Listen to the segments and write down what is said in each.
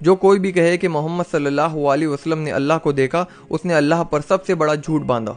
جو کوئی بھی کہے کہ محمد صلی اللہ علیہ وسلم نے اللہ کو دیکھا، اس نے اللہ پر سب سے بڑا جھوٹ باندھا۔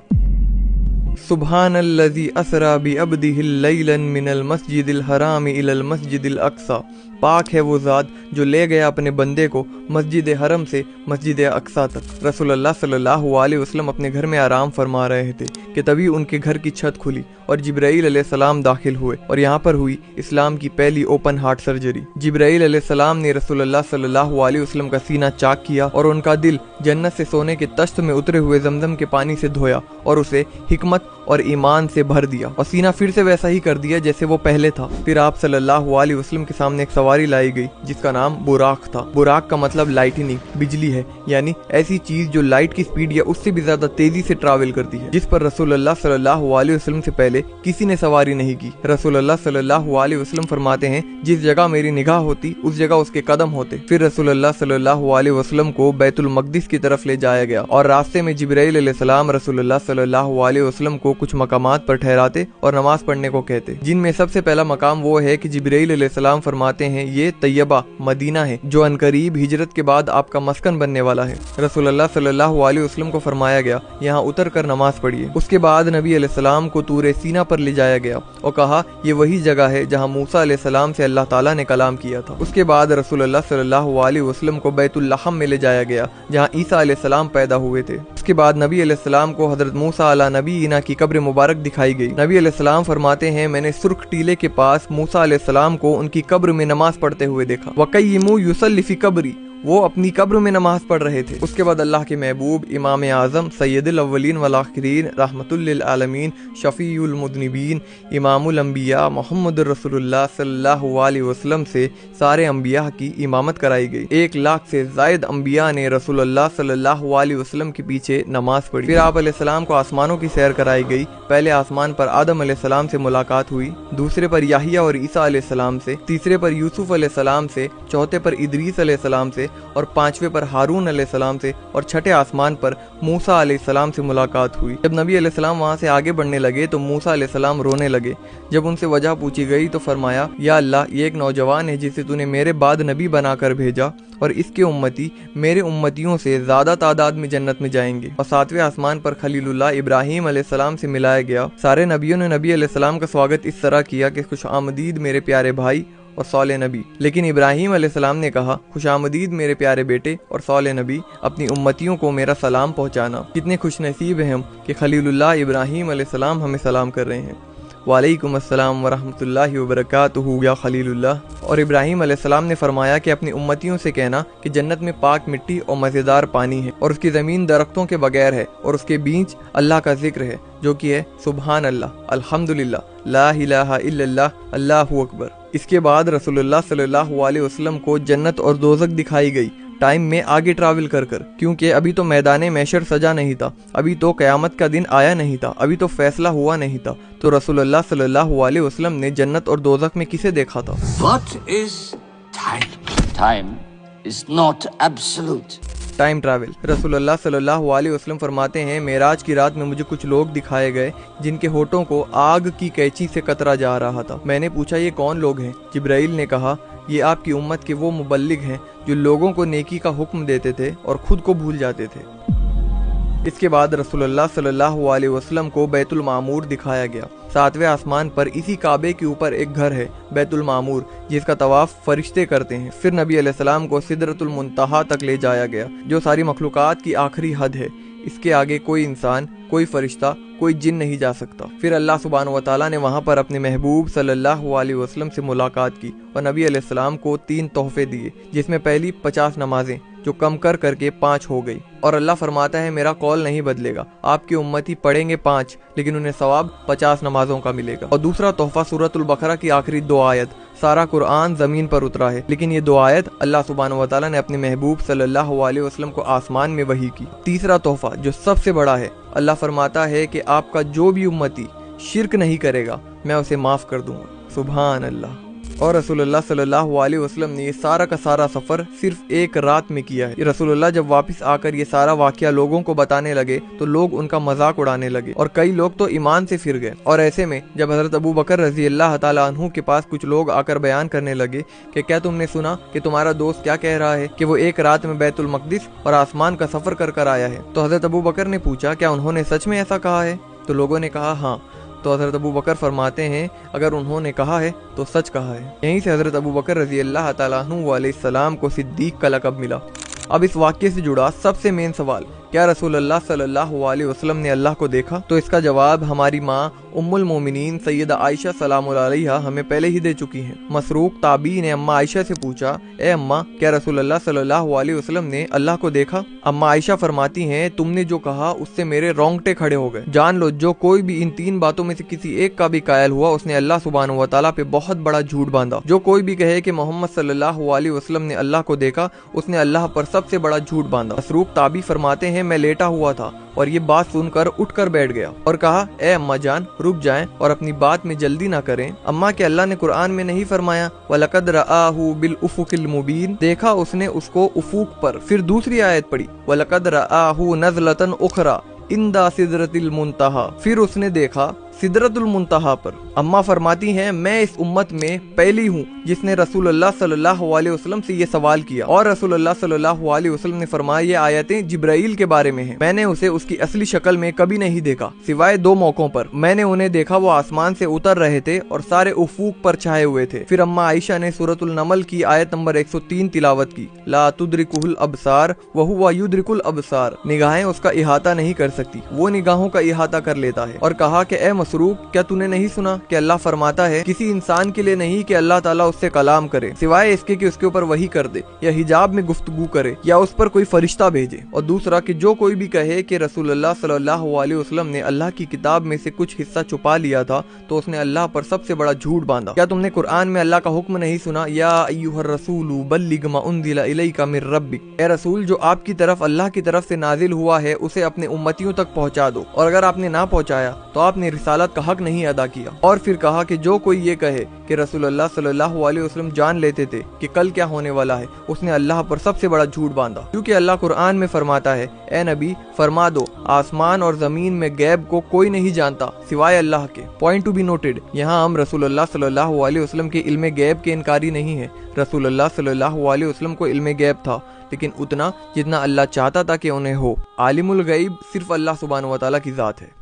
سبحان الذی اسری بعبدہ لیلا من المسجد الحرام الی المسجد الاقصی، پاک ہے وہ ذات جو لے گیا اپنے بندے کو مسجد حرم سے مسجد اقصی تک۔ رسول اللہ صلی اللہ علیہ وسلم اپنے گھر میں آرام فرما رہے تھے کہ تبھی ان کے گھر کی چھت کھلی اور جبرائیل علیہ السلام داخل ہوئے، اور یہاں پر ہوئی اسلام کی پہلی اوپن ہارٹ سرجری۔ جبرائیل علیہ السلام نے رسول اللہ صلی اللہ علیہ وسلم کا سینہ چاک کیا اور ان کا دل جنت سے سونے کے تشت میں اترے ہوئے زمزم کے پانی سے دھویا اور اسے حکمت اور ایمان سے بھر دیا، اور سینہ پھر سے ویسا ہی کر دیا جیسے وہ پہلے تھا۔ پھر آپ صلی اللہ علیہ وسلم کے سامنے ایک سواری لائی گئی جس کا نام براق تھا۔ براق کا مطلب لائٹننگ، بجلی ہے، یعنی ایسی چیز جو لائٹ کی سپیڈ یا اس سے بھی زیادہ تیزی سے ٹریول کرتی ہے، جس پر رسول اللہ صلی اللہ علیہ وسلم سے پہلے کسی نے سواری نہیں کی۔ رسول اللہ صلی اللہ علیہ وسلم فرماتے ہیں، جس جگہ میری نگاہ ہوتی اس جگہ اس کے قدم ہوتے۔ پھر رسول اللہ صلی اللہ علیہ وسلم کو بیت المقدس کی طرف لے جایا گیا، اور راستے میں جبرائیل علیہ السلام رسول اللہ صلی اللہ علیہ وسلم کو کچھ مقامات پر ٹھہراتے اور نماز پڑھنے کو کہتے، جن میں سب سے پہلا مقام وہ ہے کہ جبرائیل علیہ السلام فرماتے ہیں یہ طیبہ مدینہ ہے جو عنقریب ہجرت کے بعد آپ کا مسکن بننے والا ہے۔ رسول اللہ صلی اللہ علیہ وسلم کو فرمایا گیا یہاں اتر کر نماز پڑھیے۔ اس کے بعد نبی علیہ السلام کو طور سینا پر لے جایا گیا اور کہا یہ وہی جگہ ہے جہاں موسیٰ علیہ السلام سے اللہ تعالیٰ نے کلام کیا تھا۔ اس کے بعد رسول اللہ صلی اللہ علیہ وسلم کو بیت اللحم میں لے جایا گیا جہاں عیسیٰ علیہ السلام پیدا ہوئے تھے۔ اس کے بعد نبی علیہ السلام کو حضرت موسیٰ علیہ نبینا کی قبر مبارک دکھائی گئی۔ نبی علیہ السلام فرماتے ہیں میں نے سرخ ٹیلے کے پاس موسیٰ علیہ السلام کو ان کی قبر میں نماز پڑھتے ہوئے دیکھا۔ وَقَيِّمُوا يُصَلِّ فِي قَبْرِي، وہ اپنی قبر میں نماز پڑھ رہے تھے۔ اس کے بعد اللہ کے محبوب امام اعظم سید الاولین والآخرین رحمت للعالمین شفیع المذنبین امام الانبیاء محمد رسول اللہ صلی اللہ علیہ وسلم سے سارے انبیاء کی امامت کرائی گئی۔ 1,00,000 سے زائد انبیاء نے رسول اللہ صلی اللہ علیہ وسلم کے پیچھے نماز پڑھی۔ پھر آپ علیہ السلام کو آسمانوں کی سیر کرائی گئی۔ پہلے آسمان پر آدم علیہ السلام سے ملاقات ہوئی، دوسرے پر یحییٰ اور عیسیٰ علیہ السلام سے، تیسرے پر یوسف علیہ السلام سے، چوتھے پر ادریس علیہ السلام سے، اور پانچویں پر ہارون علیہ السلام سے، اور چھٹے آسمان پر موسیٰ علیہ السلام سے ملاقات ہوئی۔ جب نبی علیہ السلام وہاں سے آگے بڑھنے لگے تو موسیٰ علیہ السلام رونے لگے۔ جب ان سے وجہ پوچھی گئی تو فرمایا یا اللہ یہ ایک نوجوان ہے جسے تو نے میرے بعد نبی بنا کر بھیجا، اور اس کے امتی میرے امتیوں سے زیادہ تعداد میں جنت میں جائیں گے۔ اور 7ویں آسمان پر خلیل اللہ ابراہیم علیہ السلام سے ملایا گیا۔ سارے نبیوں نے نبی علیہ السلام کا سواگت اس طرح کیا کہ خوش آمدید میرے پیارے بھائی اور صالح نبی، لیکن ابراہیم علیہ السلام نے کہا خوش آمدید میرے پیارے بیٹے اور صالح نبی، اپنی امتیوں کو میرا سلام پہنچانا۔ کتنے خوش نصیب ہیں ہم کہ خلیل اللہ ابراہیم علیہ السلام ہمیں سلام کر رہے ہیں، وعلیکم السلام ورحمۃ اللہ وبرکاتہ یا خلیل اللہ۔ اور ابراہیم علیہ السلام نے فرمایا کہ اپنی امتیوں سے کہنا کہ جنت میں پاک مٹی اور مزیدار پانی ہے، اور اس کی زمین درختوں کے بغیر ہے، اور اس کے بیچ اللہ کا ذکر ہے جو کہ ہے سبحان اللہ، الحمدللہ، لا الہ الا اللہ، اللہ اکبر۔ اس کے بعد رسول اللہ صلی اللہ علیہ وسلم کو جنت اور دوزخ دکھائی گئی ٹائم میں آگے ٹریول کر کر، کیونکہ ابھی تو میدان محشر سجا نہیں تھا، ابھی تو قیامت کا دن آیا نہیں تھا، ابھی تو فیصلہ ہوا نہیں تھا۔ تو رسول اللہ صلی اللہ علیہ وسلم نے جنت اور دوزخ میں کسے دیکھا تھا؟ What is time? Time is not absolute. Time travel. رسول اللہ صلی اللہ علیہ وسلم فرماتے ہیں معراج کی رات میں مجھے کچھ لوگ دکھائے گئے جن کے ہونٹوں کو آگ کی کینچی سے قطرا جا رہا تھا۔ میں نے پوچھا یہ کون لوگ ہیں؟ جبرائیل نے کہا یہ آپ کی امت کے وہ مبلغ ہیں جو لوگوں کو نیکی کا حکم دیتے تھے اور خود کو بھول جاتے تھے۔ اس کے بعد رسول اللہ صلی اللہ علیہ وسلم کو بیت المعمور دکھایا گیا۔ 7ویں آسمان پر اسی کعبے کے اوپر ایک گھر ہے بیت المعمور جس کا طواف فرشتے کرتے ہیں۔ پھر نبی علیہ السلام کو سدرۃ المنتہا تک لے جایا گیا جو ساری مخلوقات کی آخری حد ہے، اس کے آگے کوئی انسان، کوئی فرشتہ، کوئی جن نہیں جا سکتا۔ پھر اللہ سبحانہ و تعالیٰ نے وہاں پر اپنے محبوب صلی اللہ علیہ وسلم سے ملاقات کی اور نبی علیہ السلام کو 3 تحفے دیے، جس میں پہلی 50 نمازیں جو کم کر کے 5 ہو گئی، اور اللہ فرماتا ہے میرا قول نہیں بدلے گا، آپ کی امتی پڑھیں گے 5 لیکن انہیں ثواب 50 نمازوں کا ملے گا۔ اور دوسرا تحفہ سورۃ البقرہ کی آخری 2 آیت، سارا قرآن زمین پر اترا ہے لیکن یہ 2 آیت اللہ سبحانہ و تعالیٰ نے اپنے محبوب صلی اللہ علیہ وسلم کو آسمان میں وحی کی۔ تیسرا تحفہ جو سب سے بڑا ہے، اللہ فرماتا ہے کہ آپ کا جو بھی امتی شرک نہیں کرے گا میں اسے معاف کر دوں گا۔ سبحان اللہ۔ اور رسول اللہ صلی اللہ علیہ وسلم نے یہ سارا کا سارا سفر صرف ایک رات میں کیا ہے۔ رسول اللہ جب واپس آ کر یہ سارا واقعہ لوگوں کو بتانے لگے تو لوگ ان کا مذاق اڑانے لگے اور کئی لوگ تو ایمان سے پھر گئے۔ اور ایسے میں جب حضرت ابو بکر رضی اللہ تعالیٰ عنہ کے پاس کچھ لوگ آ کر بیان کرنے لگے کہ کیا تم نے سنا کہ تمہارا دوست کیا کہہ رہا ہے کہ وہ ایک رات میں بیت المقدس اور آسمان کا سفر کر کر آیا ہے، تو حضرت ابو بکر نے پوچھا کیا انہوں نے سچ میں ایسا کہا ہے؟ تو لوگوں نے کہا ہاں۔ تو حضرت ابو بکر فرماتے ہیں اگر انہوں نے کہا ہے تو سچ کہا ہے۔ یہیں سے حضرت ابو بکر رضی اللہ تعالیٰ عنہ علیہ السلام کو صدیق کا لقب ملا۔ اب اس واقعے سے جڑا سب سے مین سوال، کیا رسول اللہ صلی اللہ علیہ وسلم نے اللہ کو دیکھا؟ تو اس کا جواب ہماری ماں ام المومنین سیدہ عائشہ سلام اللہ علیہا ہمیں پہلے ہی دے چکی ہیں۔ مسروق تابعی نے اماں عائشہ سے پوچھا اے اماں کیا رسول اللہ صلی اللہ علیہ وسلم نے اللہ کو دیکھا؟ اماں عائشہ فرماتی ہیں تم نے جو کہا اس سے میرے رونگٹے کھڑے ہو گئے۔ جان لو جو کوئی بھی ان تین باتوں میں سے کسی ایک کا بھی قائل ہوا اس نے اللہ سبحانہ و تعالیٰ پہ بہت بڑا جھوٹ باندھا۔ جو کوئی بھی کہے کہ محمد صلی اللہ علیہ وسلم نے اللہ کو دیکھا اس نے اللہ پر سب سے بڑا جھوٹ باندھا۔ مسروق تابعی فرماتے ہیں میں لیٹا ہوا تھا اور یہ بات سن کر اٹھ کر بیٹھ گیا اور کہا اے اماں جان رک جائیں اور اپنی بات میں جلدی نہ کریں۔ اماں کہ اللہ نے قرآن میں نہیں فرمایا وَلَقَدْ رَآهُ بِالْأُفُقِ الْمُبِينِ، دیکھا اس نے اس کو افوق پر؟ پھر دوسری آیت پڑھی وَلَقَدْ رَآهُ نَزْلَةً أُخْرَى عِنْدَ سِدْرَةِ الْمُنْتَهَى، پھر اس نے دیکھا سدرت المنتہا پر۔ اماں فرماتی ہیں میں اس امت میں پہلی ہوں جس نے رسول اللہ صلی اللہ علیہ وسلم سے یہ سوال کیا، اور رسول اللہ صلی اللہ علیہ وسلم نے فرمایا یہ آیتیں جبرائیل کے بارے میں ہیں، میں نے اسے اس کی اصلی شکل میں کبھی نہیں دیکھا سوائے دو موقعوں پر۔ میں نے انہیں دیکھا وہ آسمان سے اتر رہے تھے اور سارے افوق پر چھائے ہوئے تھے۔ پھر اماں عائشہ نے سورۃ النمل کی آیت نمبر 103 تلاوت کی لا تدرکہ الابصار وہو یدرک الابصار، نگاہیں اس کا احاطہ نہیں کر سکتی وہ نگاہوں کا احاطہ کر لیتا ہے۔ اور کہا کہ اے مسروق کیا تو نے نہیں سنا کہ اللہ فرماتا ہے کسی انسان کے لیے نہیں کہ اللہ تعالیٰ اس سے کلام کرے سوائے اس کے کہ اس کے اوپر وحی کر دے یا حجاب میں گفتگو کرے یا اس پر کوئی فرشتہ بھیجے۔ اور دوسرا کہ جو کوئی بھی کہے کہ رسول اللہ صلی اللہ علیہ وسلم نے اللہ کی کتاب میں سے کچھ حصہ چھپا لیا تھا تو اس نے اللہ پر سب سے بڑا جھوٹ باندھا۔ کیا تم نے قرآن میں اللہ کا حکم نہیں سنا یا ایھا الرسول بلغ ما انزل الیک من ربک، اے رسول جو آپ کی طرف اللہ کی طرف سے نازل ہوا ہے اسے اپنے امتیوں تک پہنچا دو، اور اگر آپ نے نہ پہنچایا تو آپ نے رسالت کا حق نہیں ادا کیا۔ اور پھر کہا کہ جو کوئی یہ کہے کہ رسول اللہ صلی اللہ علیہ وسلم جان لیتے تھے کہ کل کیا ہونے والا ہے اس نے اللہ پر سب سے بڑا جھوٹ باندھا، کیونکہ اللہ قرآن میں فرماتا ہے اے نبی فرما دو آسمان اور زمین میں غیب کو کوئی نہیں جانتا سوائے اللہ کے۔ پوائنٹ ٹو بی نوٹڈ، یہاں ہم رسول اللہ صلی اللہ علیہ وسلم کے علم غیب کے انکاری نہیں ہیں۔ رسول اللہ صلی اللہ علیہ وسلم کو علم غیب تھا لیکن اتنا جتنا اللہ چاہتا تھا کہ انہیں ہو۔ عالم الغیب صرف اللہ سبحانہ و تعالیٰ کی ذات ہے۔